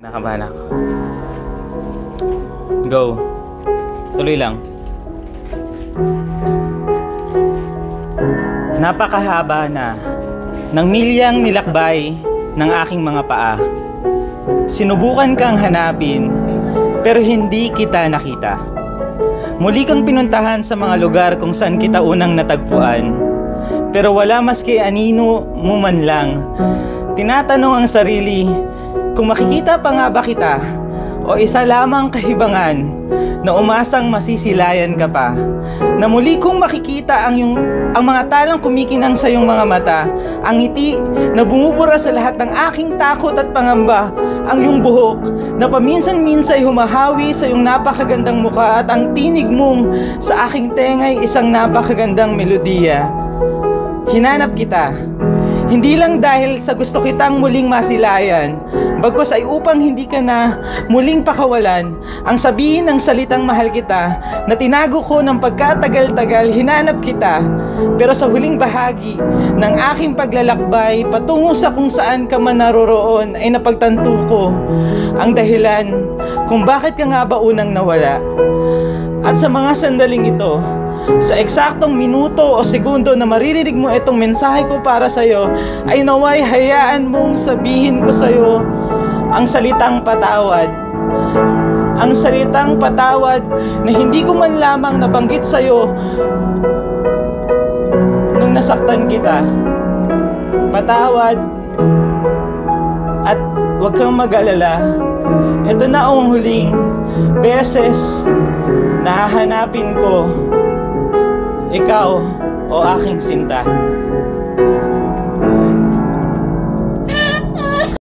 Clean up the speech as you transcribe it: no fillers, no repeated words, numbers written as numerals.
Nakabahan ako. Go. Tuloy lang. Napakahaba na ng milyang nilakbay ng aking mga paa. Sinubukan kang hanapin, pero hindi kita nakita. Muli kang pinuntahan sa mga lugar kung saan kita unang natagpuan, pero wala maski anino mo man lang. Tinatanong ang sarili, kung makikita pa nga ba kita, o isa lamang kahibangan na umasang masisilayan ka pa, na muli kong makikita ang mga talang kumikinang sa iyong mga mata, ang ngiti na bumubura sa lahat ng aking takot at pangamba, ang iyong buhok na paminsan-minsay humahawi sa iyong napakagandang mukha, at ang tinig mong sa aking tengay isang napakagandang melodiya. Hinanap kita, hindi lang dahil sa gusto kitang muling masilayan, bagkus ay upang hindi ka na muling pakawalan. Ang sabihin ng salitang mahal kita na tinago ko ng pagkatagal-tagal, hinanap kita. Pero sa huling bahagi ng aking paglalakbay patungo sa kung saan ka man naroroon ay napagtanto ko ang dahilan kung bakit ka nga ba unang nawala. At sa mga sandaling ito, sa eksaktong minuto o segundo na maririnig mo itong mensahe ko para sa'yo, ay naway hayaan mong sabihin ko sa'yo ang salitang patawad. Ang salitang patawad na hindi ko man lamang nabanggit sa'yo nung nasaktan kita. Patawad, at huwag kang mag-alala. Ito na ang huling beses na hahanapin ko ikaw o aking sinta.